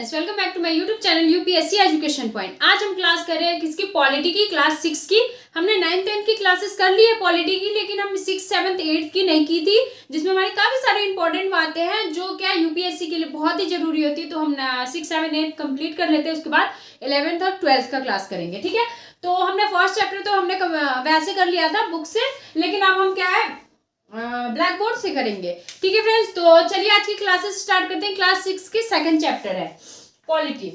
Friends, welcome back to my YouTube channel UPSC education point. आज हम class कर रहे हैं किसकी? पॉलिटी की, क्लास 6 की। हमने 9th 10th की क्लासेस कर ली है पॉलिटी की, लेकिन हम 6th 7th 8th की नहीं की थी, जिसमें हमारी काफी सारी इंपॉर्टेंट बातें हैं जो क्या यूपीएससी के लिए बहुत ही जरूरी होती है। तो हम 6 7 8 कंप्लीट कर लेते हैं, उसके बाद 11th और 12th का क्लास करेंगे। ठीक है, तो हमने फर्स्ट चैप्टर तो हमने वैसे कर लिया था बुक से, लेकिन अब हम क्या है ब्लैक बोर्ड से करेंगे। ठीक है फ्रेंड्स, तो चलिए आज की क्लासेस स्टार्ट करते हैं। क्लास 6 की सेकंड चैप्टर है पॉलिटी।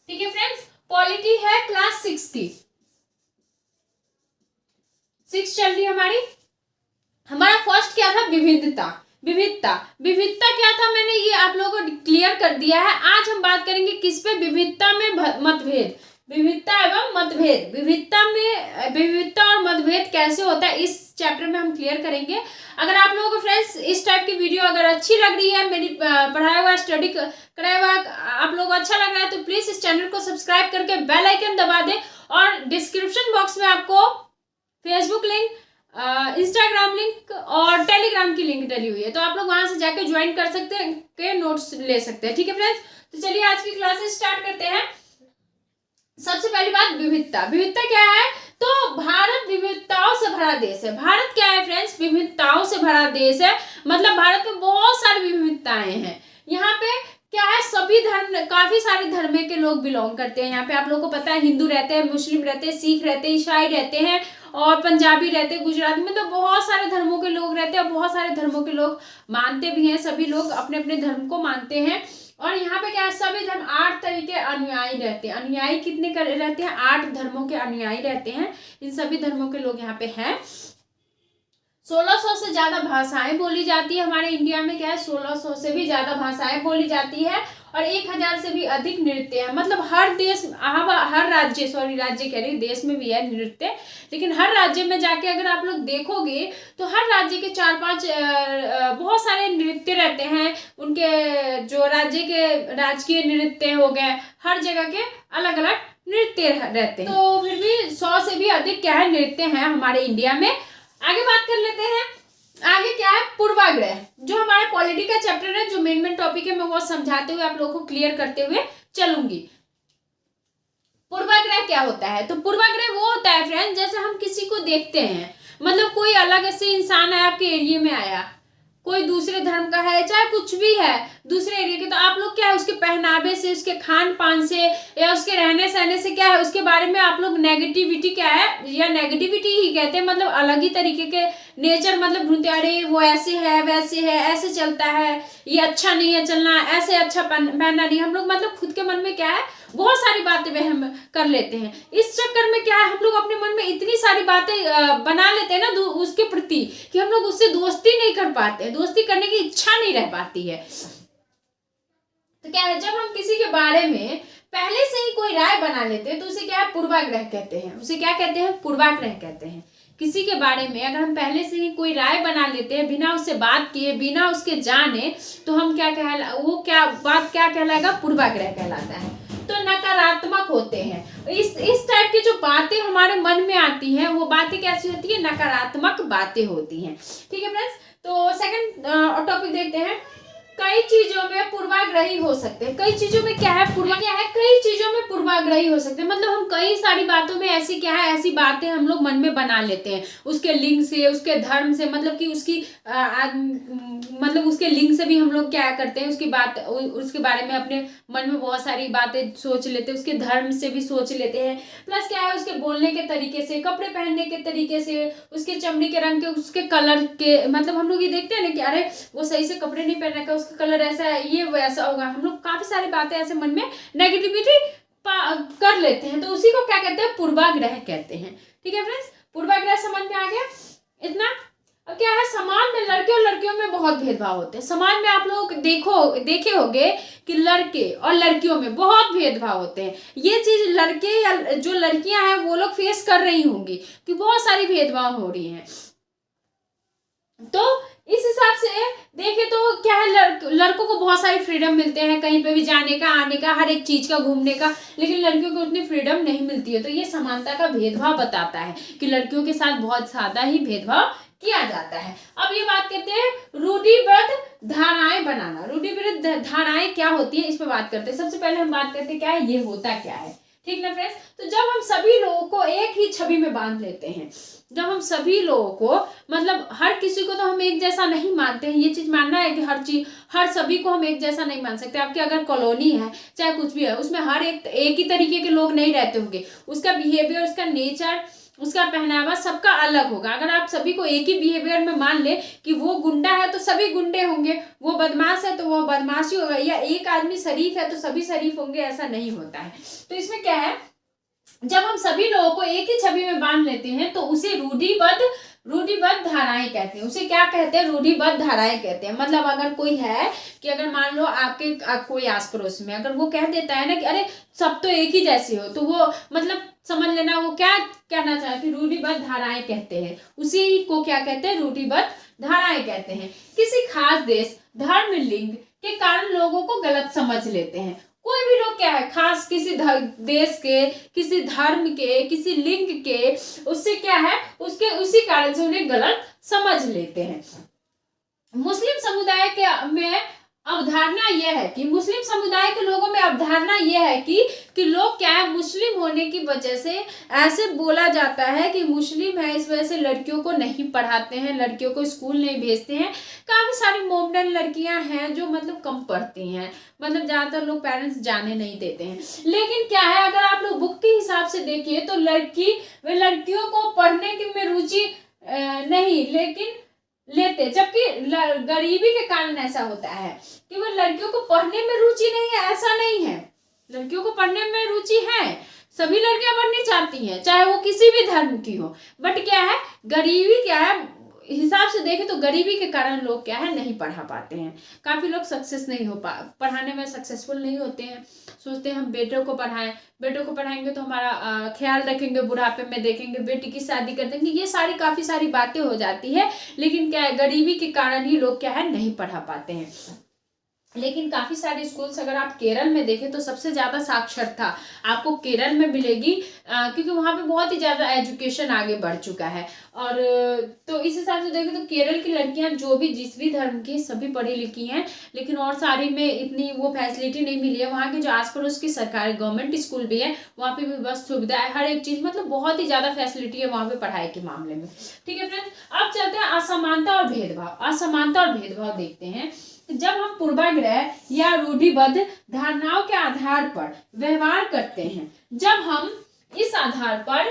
ठीक है फ्रेंड्स, पॉलिटी है क्लास 6 की। 6 चल रही हमारी। हमारा फर्स्ट क्या था? विविधता। विविधता क्या था, मैंने ये आप लोगों को क्लियर कर दिया है। आज हम बात करेंगे किस पे? विविधता में मतभेद। विविधता एवं मतभेद। विविधता और मतभेद कैसे होता है, इस चैप्टर में हम क्लियर करेंगे। अगर आप लोगों को फ्रेंड्स इस टाइप की वीडियो अगर अच्छी लग रही है, मेरी पढ़ाया हुआ स्टडी कराया हुआ आप लोगों को अच्छा लग रहा है, तो प्लीज इस चैनल को सब्सक्राइब करके बेल आइकन दबा दें। और डिस्क्रिप्शन बॉक्स में आपको फेसबुक लिंक, इंस्टाग्राम लिंक और टेलीग्राम की लिंक डली हुई है, तो आप लोग वहां से जाके ज्वाइन कर सकते हैं, के नोट्स ले सकते हैं। ठीक है फ्रेंड्स, तो चलिए आज की क्लासेस स्टार्ट करते हैं। सबसे पहली बात, विविधता। विविधता क्या है? तो भारत विविधताओं से भरा देश है। भारत क्या है फ्रेंड्स? विविधताओं से भरा देश है। मतलब भारत में बहुत सारी विविधताएं हैं। यहाँ पे क्या है, सभी धर्म, काफी सारे धर्म के लोग बिलोंग करते हैं। यहाँ पे आप लोगों को पता है, हिंदू रहते हैं, मुस्लिम रहते हैं, सिख रहते हैं, ईसाई रहते हैं और पंजाबी रहते हैं, गुजराती में, तो बहुत सारे धर्मों के लोग रहते हैं और बहुत सारे धर्मों के लोग मानते भी हैं। सभी लोग अपने अपने धर्म को मानते हैं। और यहाँ पे क्या है, सभी धर्म 8 तरह के अनुयायी रहते हैं। अनुयायी कितने रहते हैं? 8 धर्मों के अनुयायी रहते हैं। इन सभी धर्मों के लोग यहाँ पे हैं। 1600 से ज्यादा भाषाएं बोली जाती है हमारे इंडिया में। क्या है, 1600 से भी ज्यादा भाषाएं बोली जाती है और 1000 से भी अधिक नृत्य है। मतलब हर देश, हर राज्य, सॉरी राज्य कह रही हूँ, देश में भी है नृत्य, लेकिन हर राज्य में जाके अगर आप लोग देखोगे तो हर राज्य के 4-5 बहुत सारे नृत्य रहते हैं। उनके जो राज्य के राजकीय नृत्य हो गए, हर जगह के अलग अलग नृत्य रहते हैं। तो फिर भी 100 से भी अधिक क्या है, नृत्य है हमारे इंडिया में। आगे बात कर लेते हैं। आगे क्या है, पूर्वाग्रह। जो हमारे पॉलिटी का चैप्टर है, जो मेन टॉपिक है, मैं वो समझाते हुए आप लोगों को क्लियर करते हुए चलूंगी। पूर्वाग्रह क्या होता है? तो पूर्वाग्रह वो होता है फ्रेंड्स, जैसे हम किसी को देखते हैं, मतलब कोई अलग ऐसे इंसान है, आपके एरिया में आया, कोई दूसरे धर्म का है, चाहे कुछ भी है, दूसरे एरिया के, तो आप लोग क्या है, उसके पहनावे से, उसके खान पान से या उसके रहने सहने से क्या है, उसके बारे में आप लोग नेगेटिविटी क्या है, या नेगेटिविटी ही कहते हैं, मतलब अलग ही तरीके के नेचर, मतलब ढूंढते, अरे वो ऐसे है, वैसे है, ऐसे चलता है, ये अच्छा नहीं है चलना, ऐसे अच्छा पहनना नहीं। हम लोग मतलब खुद के मन में क्या है, बहुत सारी बातें वहम कर लेते हैं। इस चक्कर में क्या है, हम लोग अपने मन में इतनी सारी बातें बना लेते हैं ना उसके प्रति, कि हम लोग उससे दोस्ती नहीं कर पाते, दोस्ती करने की इच्छा नहीं रह पाती है। तो क्या है, जब हम किसी के बारे में पहले से ही कोई राय बना लेते हैं, तो उसे क्या है, पूर्वाग्रह कहते हैं। उसे क्या कहते हैं? पूर्वाग्रह कहते हैं। किसी के बारे में अगर हम पहले से ही कोई राय बना लेते हैं, बिना उससे बात किए, बिना उसके जाने, तो हम क्या बात क्या कहलाएगा? पूर्वाग्रह कहलाता है। तो नकारात्मक होते हैं। इस टाइप की जो बातें हमारे मन में आती हैं, वो बातें कैसी होती है? नकारात्मक बातें होती हैं। ठीक है फ्रेंड्स, तो सेकंड टॉपिक देखते हैं। कई चीजों में पूर्वाग्रही हो सकते हैं। कई चीजों में क्या है, कई चीजों में पूर्वाग्रही हो सकते हैं। मतलब हम कई सारी बातों में ऐसी क्या है, ऐसी बातें हम लोग मन में बना लेते हैं, उसके लिंग से, उसके धर्म से, मतलब कि उसकी मतलब उसके लिंग से भी हम लोग क्या करते हैं, उसके बारे में अपने मन में बहुत सारी बातें सोच लेते हैं, उसके धर्म से भी सोच लेते हैं, प्लस क्या है, उसके बोलने के तरीके से, कपड़े पहनने के तरीके से, उसके चमड़ी के रंग के, उसके कलर के, मतलब हम लोग ये देखते हैं ना कि अरे वो सही से कपड़े नहीं पहन रखा, कलर ऐसा है, ये वैसा होगा। हम लोग काफी सारी बातें ऐसे मन में नेगेटिविटी कर लेते हैं, तो उसी को क्या कहते हैं? पूर्वाग्रह कहते हैं। ठीक है फ्रेंड्स, पूर्वाग्रह समझ में आ गया इतना। अब क्या है, समाज में लड़के और लड़कियों में बहुत भेदभाव होते हैं। समाज में आप लोग देखे होंगे कि लड़के और लड़कियों में बहुत भेदभाव होते हैं। ये चीज लड़के या जो लड़कियां हैं वो लोग फेस कर रही होंगी कि बहुत सारी भेदभाव हो रही है। तो इस हिसाब से देखे तो क्या है, लड़कों को बहुत सारी फ्रीडम मिलते हैं, कहीं पे भी जाने का, आने का, हर एक चीज का, घूमने का, लेकिन लड़कियों को उतनी फ्रीडम नहीं मिलती है। तो ये समानता का भेदभाव बताता है कि लड़कियों के साथ बहुत ज्यादा ही भेदभाव किया जाता है। अब ये बात करते हैं रूढ़िबद्ध धाराएं बनाना। रूढ़िबद्ध धाराएं क्या होती है इस पर बात करते हैं। सबसे पहले हम बात करते हैं क्या है, ये होता क्या है, ठीक ना फ्रेंड्स। तो जब हम सभी लोगों को एक ही छवि में बांध लेते हैं, जब हम सभी लोगों को मतलब हर किसी को तो हम एक जैसा नहीं मानते हैं, ये चीज मानना है कि हर सभी को हम एक जैसा नहीं मान सकते। आपकी अगर कॉलोनी है चाहे कुछ भी है, उसमें हर एक ही तरीके के लोग नहीं रहते होंगे, उसका बिहेवियर, उसका नेचर, उसका पहनावा सबका अलग होगा। अगर आप सभी को एक ही बिहेवियर में मान ले कि वो गुंडा है तो सभी गुंडे होंगे, वो बदमाश है तो वो बदमाशी होगा, या एक आदमी शरीफ है तो सभी शरीफ होंगे, ऐसा नहीं होता है। तो इसमें क्या है, जब हम सभी लोगों को एक ही छवि में बांध लेते हैं तो उसे रूढ़िबद्ध धाराएं कहते हैं। उसे क्या कहते हैं, रूढ़िबद्ध धाराएं कहते हैं। मतलब अगर कोई है कि अगर मान लो आपके कोई आस पड़ोस में अगर वो कह देता है ना कि अरे सब तो एक ही जैसे हो, तो वो मतलब समझ लेना वो क्या कहना चाहते हैं, रूढ़िबद्ध धाराएं कहते हैं। उसी को क्या कहते हैं, रूढ़िबद्ध धाराएं कहते हैं। किसी खास देश, धर्म, लिंग के कारण लोगों को गलत समझ लेते हैं। कोई भी लोग क्या है, खास किसी देश के, किसी धर्म के, किसी लिंग के, उससे क्या है, उसके उसी कारण से उन्हें गलत समझ लेते हैं। मुस्लिम समुदाय के में अवधारणा यह है कि मुस्लिम समुदाय के लोगों में अवधारणा यह है कि लोग क्या है, मुस्लिम होने की वजह से ऐसे बोला जाता है कि मुस्लिम है इस वजह से लड़कियों को नहीं पढ़ाते हैं, लड़कियों को स्कूल नहीं भेजते हैं। काफी सारी मॉडर्न लड़कियां हैं जो मतलब कम पढ़ती हैं, मतलब ज्यादातर लोग पेरेंट्स जाने नहीं देते हैं। लेकिन क्या है, अगर आप लोग बुक के हिसाब से देखिए तो लड़कियों को पढ़ने की में रुचि नहीं लेकिन लेते, जबकि गरीबी के कारण ऐसा होता है कि वो लड़कियों को पढ़ने में रुचि नहीं है, ऐसा नहीं है। लड़कियों को पढ़ने में रुचि है, सभी लड़कियां पढ़नी चाहती हैं चाहे वो किसी भी धर्म की हो, बट क्या है, गरीबी क्या है हिसाब से देखें तो गरीबी के कारण लोग क्या है नहीं पढ़ा पाते हैं। काफी लोग सक्सेस नहीं हो पढ़ाने में सक्सेसफुल नहीं होते हैं। सोचते हैं हम बेटों को पढ़ाएं, बेटों को पढ़ाएंगे तो हमारा ख्याल रखेंगे, बुढ़ापे में देखेंगे, बेटी की शादी कर देंगे, ये सारी काफी सारी बातें हो जाती है। लेकिन क्या है, गरीबी के कारण ही लोग क्या है नहीं पढ़ा पाते हैं। लेकिन काफी सारे स्कूल्स अगर आप केरल में देखें तो सबसे ज्यादा साक्षरता आपको केरल में मिलेगी, क्योंकि वहां पे बहुत ही ज्यादा एजुकेशन आगे बढ़ चुका है। और तो इस हिसाब से देखें तो केरल की लड़कियां जो भी जिस भी धर्म की सभी पढ़ी लिखी हैं, लेकिन और सारी में इतनी वो फैसिलिटी नहीं मिली है। वहाँ के जो आस पड़ोस की सरकारी गवर्नमेंट स्कूल भी है, वहाँ पे भी बस सुविधा है, हर एक चीज मतलब बहुत ही ज्यादा फैसिलिटी है वहाँ पे पढ़ाई के मामले में। ठीक है फ्रेंड्स, अब चलते हैं असमानता और भेदभाव। असमानता और भेदभाव देखते हैं। जब हम पूर्वाग्रह या रूढ़िबद्ध धारणाओं के आधार पर व्यवहार करते हैं, जब हम इस आधार पर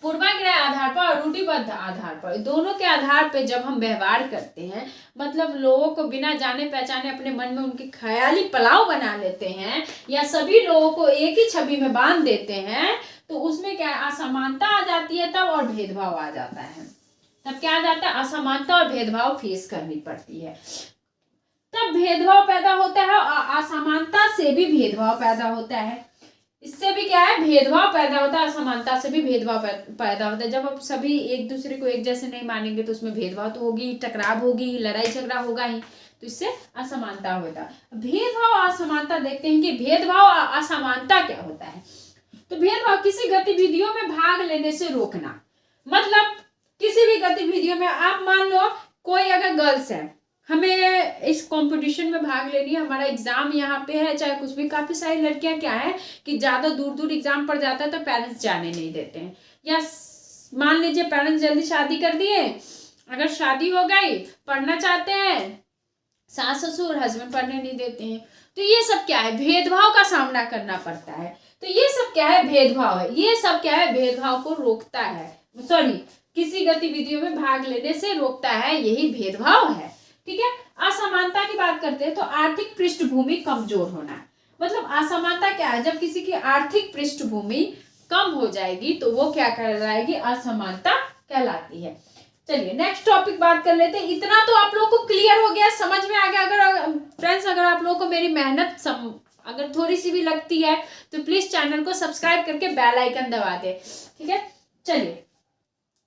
पूर्वाग्रह आधार पर और रूढ़िबद्ध आधार पर, दोनों के आधार पर जब हम व्यवहार करते हैं, मतलब लोगों को बिना जाने पहचाने अपने मन में उनके ख्याली पलाव बना लेते हैं या सभी लोगों को एक ही छवि में बांध देते हैं, तो उसमें क्या असमानता आ जाती है तब, और भेदभाव आ जाता है। तब क्या आ जाता है, असमानता और भेदभाव फेस करनी पड़ती है। तब भेदभाव पैदा होता है और असमानता से भी भेदभाव पैदा होता है। इससे भी क्या है, भेदभाव पैदा होता है, असमानता से भी भेदभाव पैदा होता है। जब आप सभी एक दूसरे को एक जैसे नहीं मानेंगे तो उसमें भेदभाव तो होगी, टकराव होगी, लड़ाई झगड़ा होगा ही, तो इससे असमानता होता है। भेदभाव असमानता देखते हैं कि भेदभाव असमानता क्या होता है। तो भेदभाव किसी गतिविधियों में भाग लेने से रोकना, मतलब किसी भी गतिविधियों में आप मान लो कोई अगर गर्ल्स है, हमें इस कंपटीशन में भाग लेनी है, हमारा एग्जाम यहाँ पे है चाहे कुछ भी, काफी सारी लड़कियां क्या है कि ज्यादा दूर दूर एग्जाम पड़ जाता है तो पेरेंट्स जाने नहीं देते हैं, या मान लीजिए पेरेंट्स जल्दी शादी कर दिए, अगर शादी हो गई पढ़ना चाहते हैं, सास ससुर हस्बैंड पढ़ने नहीं देते हैं, तो ये सब क्या है, भेदभाव का सामना करना पड़ता है। तो ये सब क्या है, भेदभाव है। ये सब क्या है, भेदभाव को रोकता है, सॉरी किसी गतिविधियों में भाग लेने से रोकता है, यही भेदभाव है। ठीक है, असमानता की बात करते हैं तो आर्थिक पृष्ठभूमि कमजोर होना, मतलब असमानता क्या है, जब किसी की आर्थिक पृष्ठभूमि कम हो जाएगी तो वो क्या कहलाएगी, असमानता कहलाती है। चलिए नेक्स्ट टॉपिक बात कर लेते हैं। इतना तो आप लोगों को क्लियर हो गया, समझ में आ गया। अगर फ्रेंड्स अगर आप लोगों को मेरी मेहनत अगर थोड़ी सी भी लगती है तो प्लीज चैनल को सब्सक्राइब करके बेल आइकन दबा दे। ठीक है, चलिए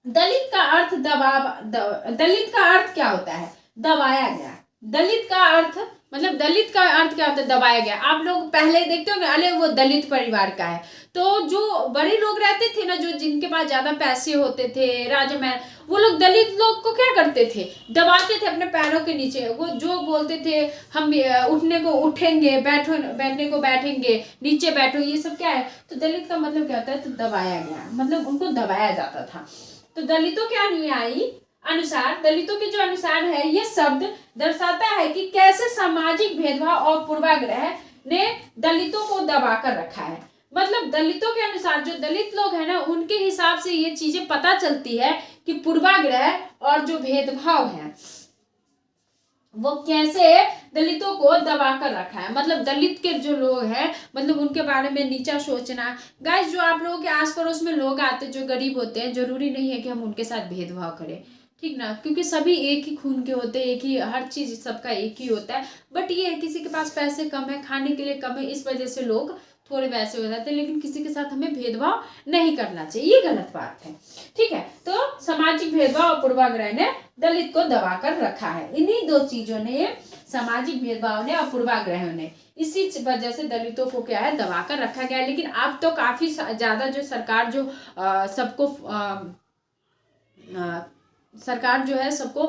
दलित का अर्थ दलित का अर्थ क्या होता है, दबाया गया। दलित का अर्थ मतलब दलित का अर्थ क्या होता है? दबाया गया। आप लोग पहले देखते हो अरे वो दलित परिवार का है, तो जो बड़े लोग रहते थे ना, जो जिनके पास ज्यादा पैसे होते थे, राजा महल, वो लोग दलित लोग को क्या करते थे? दबाते थे अपने पैरों के नीचे। वो जो बोलते थे हम उठने को उठेंगे, बैठने को बैठेंगे, नीचे बैठो, ये सब क्या है? तो दलित का मतलब क्या होता है? तो दबाया गया, मतलब उनको दबाया जाता था। तो दलितों के अनुयायी अनुसार, दलितों के जो अनुसार है, ये शब्द दर्शाता है कि कैसे सामाजिक भेदभाव और पूर्वाग्रह ने दलितों को दबा कर रखा है। मतलब दलितों के अनुसार, जो दलित लोग हैं ना, उनके हिसाब से ये चीजें पता चलती है कि पूर्वाग्रह और जो भेदभाव है वो कैसे दलितों को दबा कर रखा है। मतलब दलित के जो लोग हैं, मतलब उनके बारे में नीचा सोचना। गाइस, जो आप लोगों के आस पड़ोस में लोग आते हैं जो गरीब होते हैं, जरूरी नहीं है कि हम उनके साथ भेदभाव करें, ठीक ना, क्योंकि सभी एक ही खून के होते हैं, एक ही हर चीज सबका एक ही होता है। बट ये है किसी के पास पैसे कम है, खाने के लिए कम है, इस वजह से लोग थोड़े वैसे हो जाते हैं। लेकिन किसी के साथ हमें भेदभाव नहीं करना चाहिए, ये गलत बात है, ठीक है। तो सामाजिक भेदभाव और पूर्वाग्रह ने दलित को दबा कर रखा है। इन्हीं दो चीजों ने, सामाजिक भेदभाव ने और पूर्वाग्रह ने, इसी वजह से दलितों को क्या है? दबा कर रखा गया है। लेकिन अब तो काफी ज्यादा जो सरकार जो सबको सरकार जो है सबको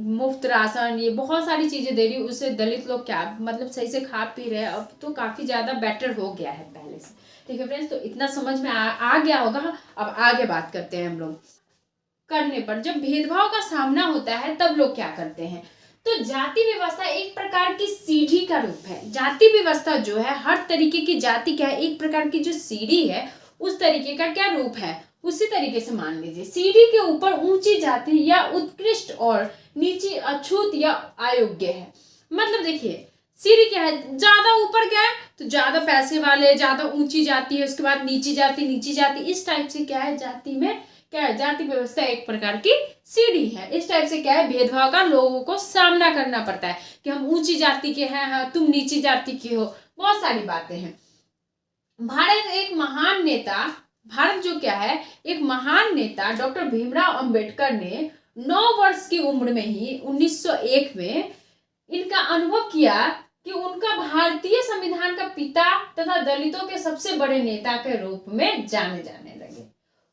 मुफ्त राशन, ये बहुत सारी चीजें दे रही है, उससे दलित लोग क्या मतलब सही से खा पी रहे हैं। अब तो काफी ज्यादा बेटर हो गया है पहले से, ठीक है फ्रेंड्स। तो इतना समझ में आ गया होगा। अब आगे बात करते हैं हम लोग। करने पर जब भेदभाव का सामना होता है तब लोग क्या करते हैं? तो जाति व्यवस्था एक प्रकार की सीढ़ी का रूप है। जाति व्यवस्था जो है, हर तरीके की जाति क्या है? एक प्रकार की जो सीढ़ी है, उस तरीके का क्या रूप है? उसी तरीके से मान लीजिए, सीढ़ी के ऊपर ऊंची जाति या उत्कृष्ट और नीचे अछूत या अयोग्य है। मतलब देखिए, सीढ़ी क्या है? ज्यादा ऊपर क्या है? तो ज्यादा पैसे वाले, ज्यादा ऊंची जाति है, उसके बाद नीची जाति, नीची जाति, इस टाइप से क्या है? जाति में क्या है? जाति व्यवस्था एक प्रकार की सीढ़ी है। इस टाइप से क्या है? भेदभाव का लोगों को सामना करना पड़ता है कि हम ऊंची जाति के हैं, हाँ तुम नीची जाति के हो, बहुत सारी बातें हैं। भारत जो क्या है, एक महान नेता डॉक्टर भीमराव अंबेडकर ने 9 वर्ष की उम्र में ही 1901 में इनका अनुभव किया कि उनका भारतीय संविधान का पिता तथा दलितों के सबसे बड़े नेता के रूप में जाने लगे।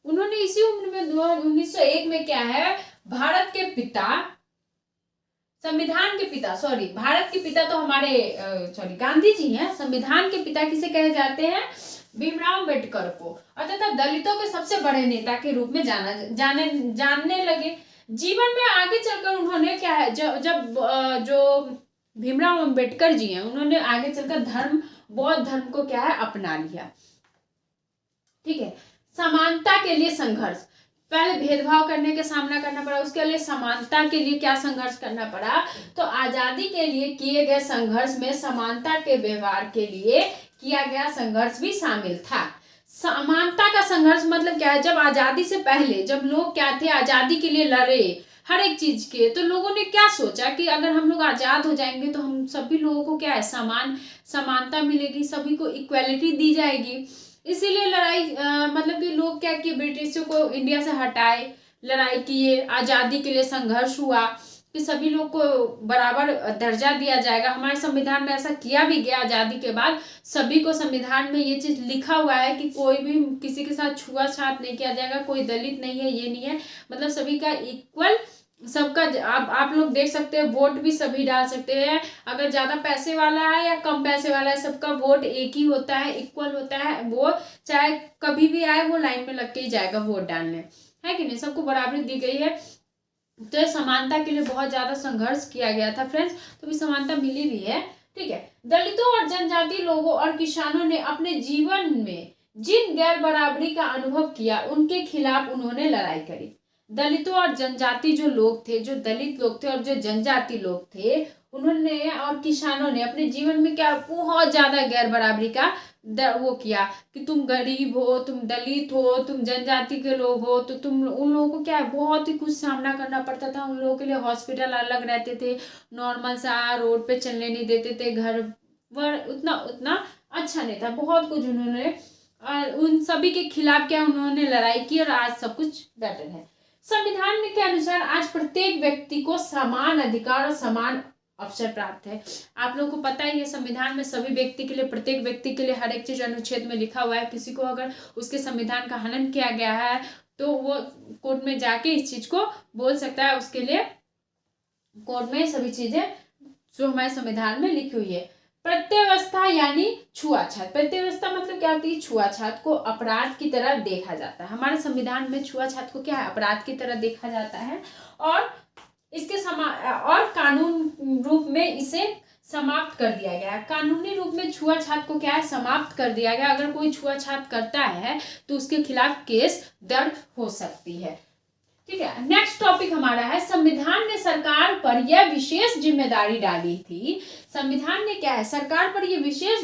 उन्होंने इसी उम्र में 1901 में क्या है? भारत के पिता, संविधान के पिता, सॉरी भारत के पिता तो हमारे गांधी जी हैं। संविधान के पिता किसे कहे जाते हैं? भीमराव अम्बेडकर को। अतः दलितों के सबसे बड़े नेता के रूप में जानने लगे। जीवन में आगे चलकर उन्होंने क्या है, जो भीमराव अम्बेडकर जी हैं, उन्होंने आगे चलकर बौद्ध धर्म को क्या है? अपना लिया, ठीक है। समानता के लिए संघर्ष, पहले भेदभाव करने के सामना करना पड़ा, उसके लिए समानता के लिए क्या संघर्ष करना पड़ा? तो आजादी के लिए किए गए संघर्ष में समानता के व्यवहार के लिए किया गया संघर्ष भी शामिल था। समानता का संघर्ष मतलब क्या है? जब आजादी से पहले जब लोग क्या थे? आजादी के लिए लड़े हर एक चीज के, तो लोगों ने क्या सोचा कि अगर हम लोग आजाद हो जाएंगे तो हम सभी लोगों को क्या है? समानता मिलेगी, सभी को इक्वालिटी दी जाएगी। इसीलिए लड़ाई मतलब कि लोग क्या किए? ब्रिटिशों को इंडिया से हटाए, लड़ाई किए, आजादी के लिए संघर्ष हुआ कि सभी लोग को बराबर दर्जा दिया जाएगा। हमारे संविधान में ऐसा किया भी गया। आजादी के बाद सभी को संविधान में ये चीज लिखा हुआ है कि कोई भी किसी के साथ छुआछूत नहीं किया जाएगा, कोई दलित नहीं है, ये नहीं है, मतलब सभी का इक्वल, सबका आप लोग देख सकते हैं, वोट भी सभी डाल सकते हैं। अगर ज्यादा पैसे वाला है या कम पैसे वाला है, सबका वोट एक ही होता है, इक्वल होता है। वो चाहे कभी भी आए, वो लाइन में लग के ही जाएगा वोट डालने, है कि नहीं? सबको बराबरी दी गई है। तो समानता के लिए बहुत ज्यादा संघर्ष किया गया था फ्रेंड्स, तो भी समानता मिली भी है, ठीक है। दलितों और जनजाति लोगों और किसानों ने अपने जीवन में जिन गैर बराबरी का अनुभव किया, उनके खिलाफ उन्होंने लड़ाई करी। दलितों और जनजाति जो लोग थे, जो दलित लोग थे और जो जनजाति लोग थे, उन्होंने और किसानों ने अपने जीवन में क्या बहुत ज्यादा गैर बराबरी का वो किया कि तुम गरीब हो, तुम दलित हो, तुम जनजाति के लोग हो, तो तुम उन लोगों को क्या है? बहुत ही कुछ सामना करना पड़ता था। उन लोगों के लिए हॉस्पिटल अलग रहते थे, नॉर्मल सा रोड पे चलने नहीं देते थे, घर पर उतना अच्छा नहीं था, बहुत कुछ उन्होंने, उन सभी के खिलाफ क्या उन्होंने लड़ाई की और आज सब कुछ बेटर है। संविधान के अनुसार आज प्रत्येक व्यक्ति को समान अधिकार और समान अवसर प्राप्त है। आप लोगों को पता ही है संविधान में सभी व्यक्ति के लिए, प्रत्येक व्यक्ति के लिए हर एक चीज अनुच्छेद में लिखा हुआ है। किसी को अगर उसके संविधान का हनन किया गया है तो वो कोर्ट में जाके इस चीज को बोल सकता है। उसके लिए कोर्ट में सभी चीजें जो हमारे संविधान में लिखी हुई है। प्रत्यवस्था यानी छुआछूत। प्रत्यवस्था मतलब क्या होती है? छुआछूत को अपराध की तरह देखा जाता है। हमारे संविधान में छुआछूत को क्या है? अपराध की तरह देखा जाता है और इसके और कानून रूप में इसे समाप्त कर दिया गया है। कानूनी रूप में छुआछूत को क्या है? समाप्त कर दिया गया। अगर कोई छुआछूत करता है तो उसके खिलाफ केस दर्ज हो सकती है। ठीक है, नेक्स्ट टॉपिक हमारा है संविधान ने सरकार पर यह विशेष जिम्मेदारी डाली थी। संविधान ने क्या है? सरकार पर यह विशेष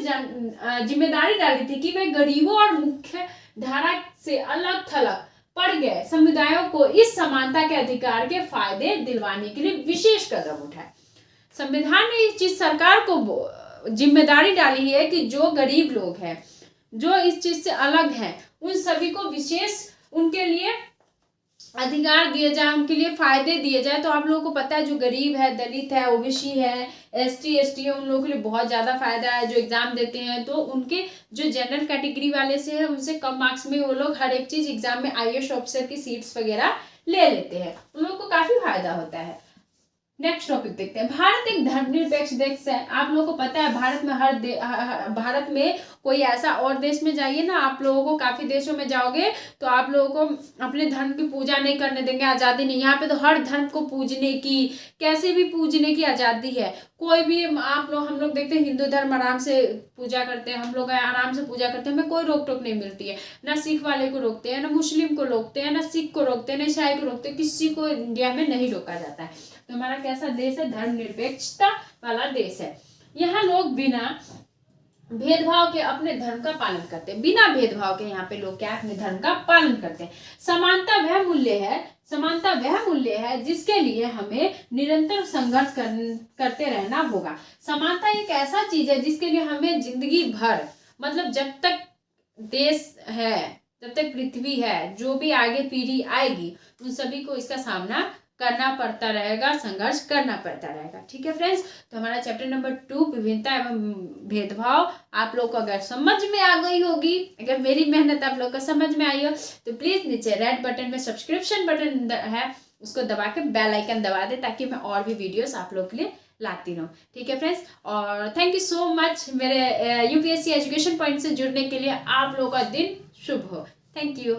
जिम्मेदारी डाली थी कि वे गरीबों और मुख्य धारा से अलग थलग पड़ गए समुदायों को इस समानता के अधिकार के फायदे दिलवाने के लिए विशेष कदम उठाए। संविधान ने इस चीज सरकार को जिम्मेदारी डाली है कि जो गरीब लोग हैं, जो इस चीज से अलग हैं, उन सभी को विशेष उनके लिए अधिकार दिए जाए, उनके लिए फायदे दिए जाए। तो आप लोगों को पता है जो गरीब है, दलित है, ओबीसी है, एसटी एसटी है, उन लोगों के लिए बहुत ज्यादा फायदा है। जो एग्जाम देते हैं तो उनके जो जनरल कैटेगरी वाले से है उनसे कम मार्क्स में वो लोग हर एक चीज एग्जाम में आईएएस ऑफिसर की सीट्स वगैरह ले लेते हैं। उन लोगों को काफी फायदा होता है। नेक्स्ट टॉपिक देखते हैं। भारत एक धर्मनिरपेक्ष देश है। आप लोगों को पता है भारत में भारत में कोई ऐसा और देश में जाइए ना, आप लोगों को काफी देशों में जाओगे तो आप लोगों को अपने धर्म की पूजा नहीं करने देंगे, आजादी नहीं। यहाँ पे तो हर धर्म को पूजने की, कैसे भी पूजने की आजादी है। कोई भी हम लोग देखते हैं हिंदू धर्म आराम से पूजा करते हैं, हम लोग आराम से पूजा करते हैं, हमें कोई रोक टोक नहीं मिलती है। ना सिख वाले को रोकते हैं, ना मुस्लिम को रोकते हैं, ना सिख को रोकते हैं, ना ईसाई को रोकते हैं। किसी को इंडिया में नहीं रोका जाता है। तो हमारा कैसा देश है? धर्मनिरपेक्षता वाला देश है। यहाँ लोग बिना भेदभाव के अपने धर्म का पालन करते हैं। बिना भेदभाव के यहाँ पे लोग क्या अपने धर्म का पालन करते हैं। समानता वह मूल्य है जिसके लिए हमें निरंतर संघर्ष करते रहना होगा। समानता एक ऐसा चीज है जिसके लिए हमें जिंदगी भर, मतलब जब तक देश है, जब तक पृथ्वी है, जो भी आगे पीढ़ी आएगी उन सभी को इसका सामना करना पड़ता रहेगा, संघर्ष करना पड़ता रहेगा। ठीक है फ्रेंड्स, तो हमारा चैप्टर नंबर 2 विभिन्नता एवं भेदभाव आप लोग को अगर समझ में आ गई होगी, अगर मेरी मेहनत आप लोग को समझ में आई हो तो प्लीज नीचे रेड बटन में सब्सक्रिप्शन बटन है उसको दबा के बेल आइकन दबा दे ताकि मैं और भी वीडियोस आप लोग के लिए लाती रहूँ। ठीक है फ्रेंड्स, और थैंक यू सो मच मेरे यूपीएससी एजुकेशन पॉइंट से जुड़ने के लिए। आप लोगों का दिन शुभ हो। Thank you.